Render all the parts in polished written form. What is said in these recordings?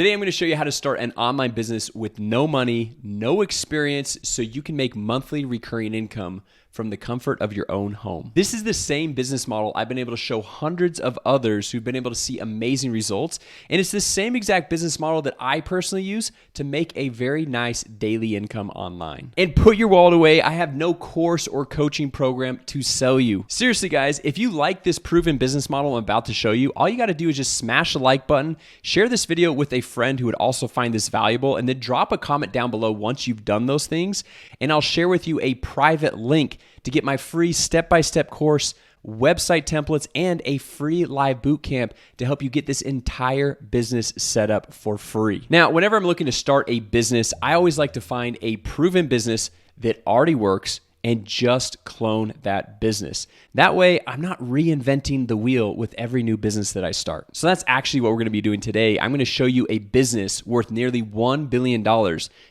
Today, I'm going to show you how to start an online business with no money, no experience, so you can make monthly recurring income from the comfort of your own home. This is the same business model I've been able to show hundreds of others who've been able to see amazing results. And it's the same exact business model that I personally use to make a very nice daily income online. And put your wallet away. I have no course or coaching program to sell you. Seriously, guys, if you like this proven business model I'm about to show you, all you got to do is just smash the like button, share this video with a friend who would also find this valuable, and then drop a comment down below once you've done those things. And I'll share with you a private link to get my free step-by-step course, website templates, and a free live bootcamp to help you get this entire business set up for free. Now, whenever I'm looking to start a business, I always like to find a proven business that already works and just clone that business. That way, I'm not reinventing the wheel with every new business that I start. So that's actually what we're gonna be doing today. I'm gonna show you a business worth nearly $1 billion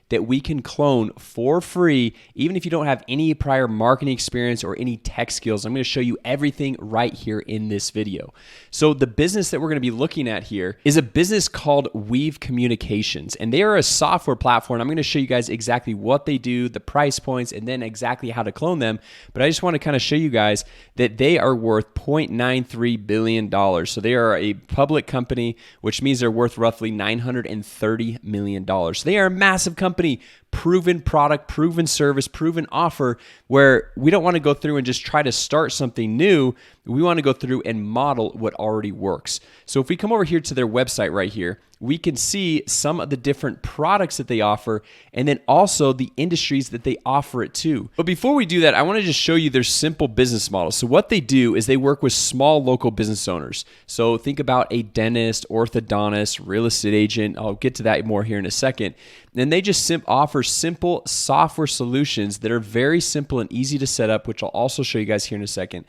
that we can clone for free, even if you don't have any prior marketing experience or any tech skills. I'm gonna show you everything right here in this video. So the business that we're gonna be looking at here is a business called Weave Communications, and they are a software platform. I'm gonna show you guys exactly what they do, the price points, and then exactly how to clone them. But I just wanna kind of show you guys that they are worth $0.93 billion. So they are a public company, which means they're worth roughly $930 million. So they are a massive company, proven product, proven service, proven offer, where we don't want to go through and just try to start something new. We want to go through and model what already works. So if we come over here to their website right here, we can see some of the different products that they offer and then also the industries that they offer it to. But before we do that, I want to just show you their simple business model. So what they do is they work with small local business owners. So think about a dentist, orthodontist, real estate agent. I'll get to that more here in a second. And they just offer simple software solutions that are very simple and easy to set up, which I'll also show you guys here in a second.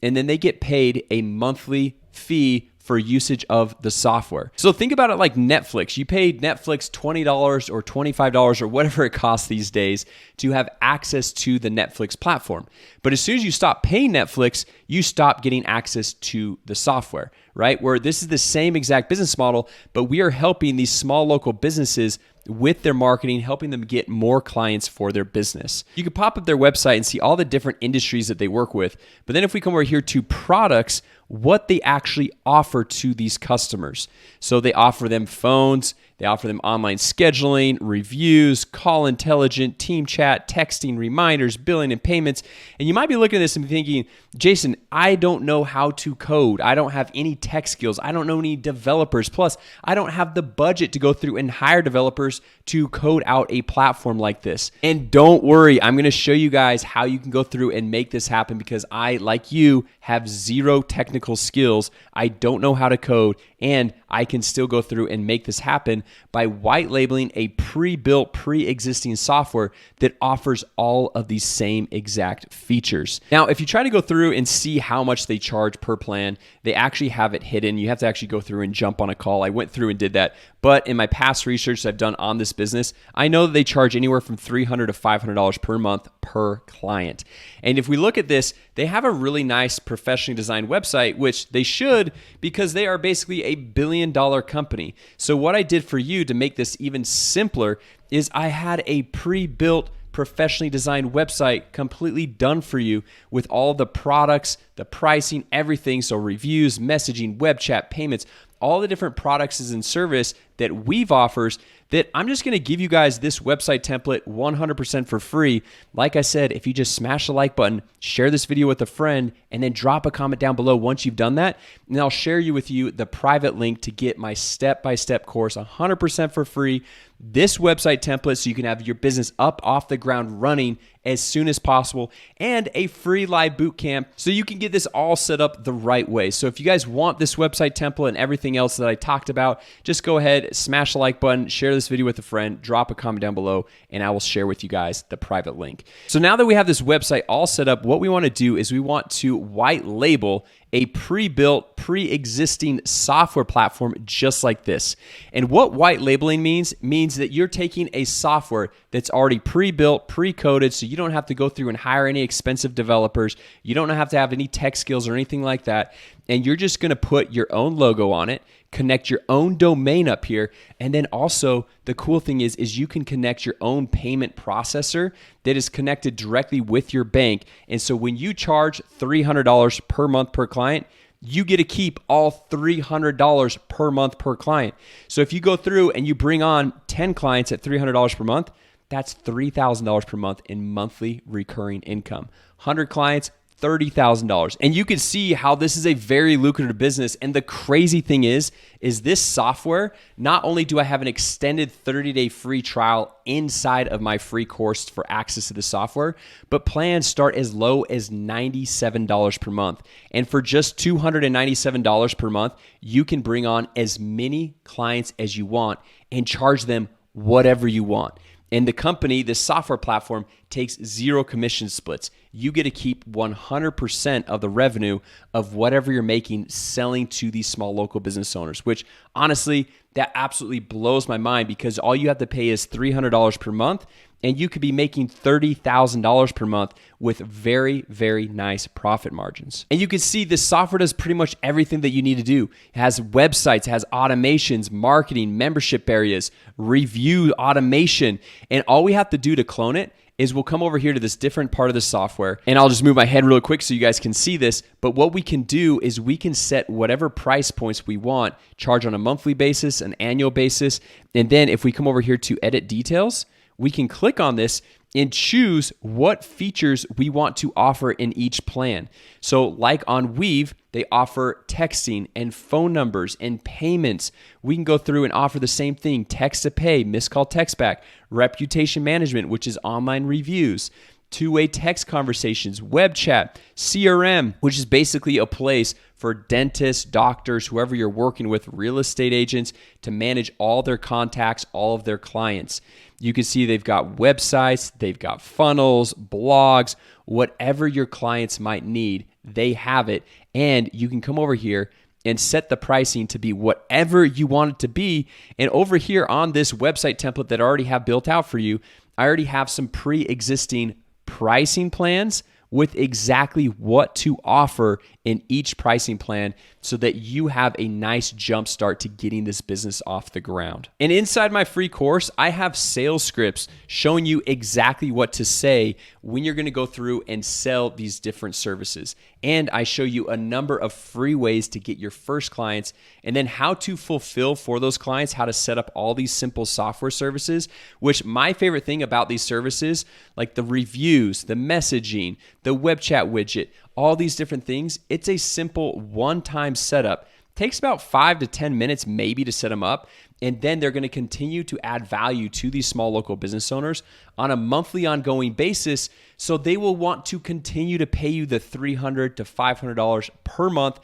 And then they get paid a monthly fee for usage of the software. So think about it like Netflix. You paid Netflix $20 or $25 or whatever it costs these days to have access to the Netflix platform. But as soon as you stop paying Netflix, you stop getting access to the software, right? Where this is the same exact business model, but we are helping these small local businesses with their marketing, helping them get more clients for their business. You can pop up their website and see all the different industries that they work with. But then if we come over here to products, what they actually offer to these customers. So they offer them phones, they offer them online scheduling, reviews, call intelligent, team chat, texting, reminders, billing, and payments. And you might be looking at this and thinking, Jason, I don't know how to code. I don't have any tech skills. I don't know any developers. Plus, I don't have the budget to go through and hire developers to code out a platform like this. And don't worry, I'm going to show you guys how you can go through and make this happen because I, like you, have zero technical skills. I don't know how to code, and I can still go through and make this happen by white labeling a pre-built, pre-existing software that offers all of these same exact features. Now, if you try to go through and see how much they charge per plan, they actually have it hidden. You have to actually go through and jump on a call. I went through and did that. But in my past research that I've done on this business, I know that they charge anywhere from $300 to $500 per month per client. And if we look at this, they have a really nice professionally designed website, which they should because they are basically a billion-dollar company. So what I did for you to make this even simpler is I had a pre-built professionally designed website completely done for you with all the products, the pricing, everything. So reviews, messaging, web chat, payments, all the different products and service that Weave offers that I'm just going to give you guys this website template 100% for free. Like I said, if you just smash the like button, share this video with a friend, and then drop a comment down below once you've done that, and I'll share with you the private link to get my step-by-step course 100% for free, this website template so you can have your business up off the ground running as soon as possible, and a free live bootcamp so you can get this all set up the right way. So if you guys want this website template and everything else that I talked about, just go ahead, smash the like button, share this video with a friend, drop a comment down below, and I will share with you guys the private link. So now that we have this website all set up, what we want to do is we want to white label a pre-built, pre-existing software platform just like this. And what white labeling means that you're taking a software that's already pre-built, pre-coded, so you don't have to go through and hire any expensive developers. You don't have to have any tech skills or anything like that. And you're just going to put your own logo on it, connect your own domain up here, and then also the cool thing is you can connect your own payment processor that is connected directly with your bank. And so when you charge $300 per month per client, you get to keep all $300 per month per client. So if you go through and you bring on 10 clients at $300 per month, that's $3,000 per month in monthly recurring income. 100 clients, $30,000. And you can see how this is a very lucrative business. And the crazy thing is this software, not only do I have an extended 30-day free trial inside of my free course for access to the software, but plans start as low as $97 per month. And for just $297 per month, you can bring on as many clients as you want and charge them whatever you want. And the company, the software platform, takes zero commission splits. You get to keep 100% of the revenue of whatever you're making selling to these small local business owners, which honestly, that absolutely blows my mind because all you have to pay is $300 per month and you could be making $30,000 per month with very, very nice profit margins. And you can see this software does pretty much everything that you need to do. It has websites, it has automations, marketing, membership areas, review automation, and all we have to do to clone it is we'll come over here to this different part of the software, and I'll just move my head real quick so you guys can see this. But what we can do is we can set whatever price points we want, charge on a monthly basis, an annual basis, and then if we come over here to edit details, we can click on this and choose what features we want to offer in each plan. So like on Weave, they offer texting and phone numbers and payments. We can go through and offer the same thing, text to pay, missed call text back, reputation management, which is online reviews, two-way text conversations, web chat, CRM, which is basically a place for dentists, doctors, whoever you're working with, real estate agents, to manage all their contacts, all of their clients. You can see they've got websites, they've got funnels, blogs, whatever your clients might need, they have it. And you can come over here and set the pricing to be whatever you want it to be. And over here on this website template that I already have built out for you, I already have some pre-existing pricing plans with exactly what to offer in each pricing plan so that you have a nice jump start to getting this business off the ground. And inside my free course, I have sales scripts showing you exactly what to say when you're going to go through and sell these different services. And I show you a number of free ways to get your first clients and then how to fulfill for those clients, how to set up all these simple software services, which my favorite thing about these services, like the reviews, the messaging, the web chat widget, all these different things, it's a simple one-time setup. Takes about 5 to 10 minutes maybe to set them up, and then they're going to continue to add value to these small local business owners on a monthly ongoing basis, so they will want to continue to pay you the $300 to $500 per month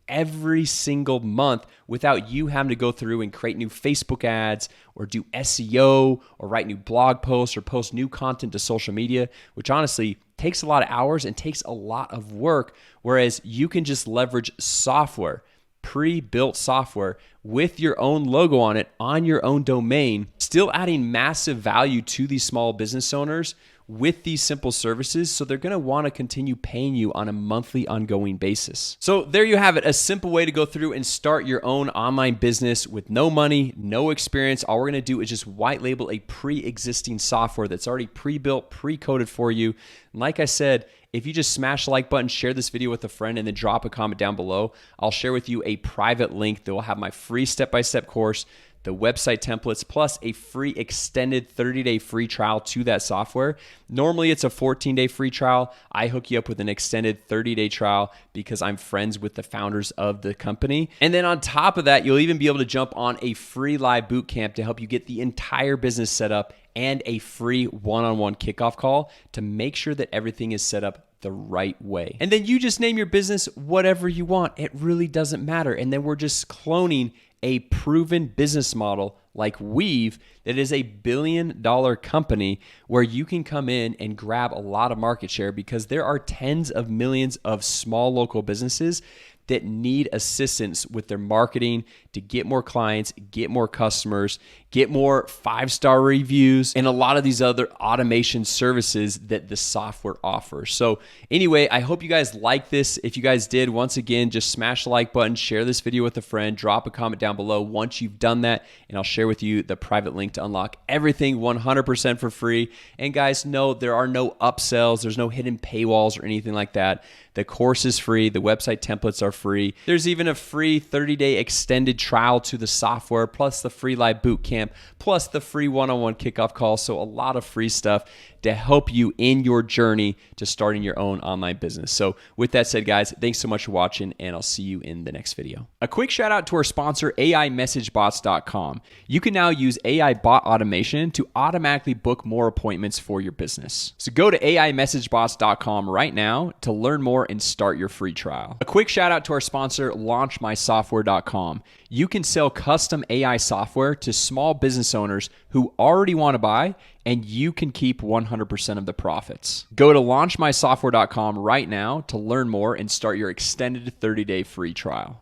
every single month without you having to go through and create new Facebook ads or do SEO or write new blog posts or post new content to social media, which honestly takes a lot of hours and takes a lot of work, whereas you can just leverage software, pre-built software with your own logo on it, on your own domain, still adding massive value to these small business owners with these simple services, so they're going to want to continue paying you on a monthly ongoing basis. So there you have it, a simple way to go through and start your own online business with no money, no experience. All we're going to do is just white label a pre-existing software that's already pre-built, pre-coded for you. And like I said, if you just smash the like button, share this video with a friend, and then drop a comment down below, I'll share with you a private link that will have my free step-by-step course, the website templates, plus a free extended 30-day free trial to that software. Normally, it's a 14-day free trial. I hook you up with an extended 30-day trial because I'm friends with the founders of the company. And then on top of that, you'll even be able to jump on a free live boot camp to help you get the entire business set up and a free one-on-one kickoff call to make sure that everything is set up the right way. And then you just name your business whatever you want. It really doesn't matter. And then we're just cloning a proven business model like Weave that is a billion-dollar company where you can come in and grab a lot of market share because there are tens of millions of small local businesses that need assistance with their marketing to get more clients, get more customers, get more 5-star reviews, and a lot of these other automation services that the software offers. So anyway, I hope you guys like this. If you guys did, once again, just smash the like button, share this video with a friend, drop a comment down below once you've done that, and I'll share with you the private link to unlock everything 100% for free. And guys, no, there are no upsells. There's no hidden paywalls or anything like that. The course is free. The website templates are free. There's even a free 30-day extended trial to the software, plus the free live boot camp, plus the free one-on-one kickoff call. So a lot of free stuff to help you in your journey to starting your own online business. So with that said, guys, thanks so much for watching, and I'll see you in the next video. A quick shout out to our sponsor, AIMessageBots.com. You can now use AI bot automation to automatically book more appointments for your business. So go to AIMessageBots.com right now to learn more and start your free trial. A quick shout out to our sponsor, LaunchMySoftware.com. You can sell custom AI software to small business owners who already want to buy, and you can keep 100% of the profits. Go to LaunchMySoftware.com right now to learn more and start your extended 30-day free trial.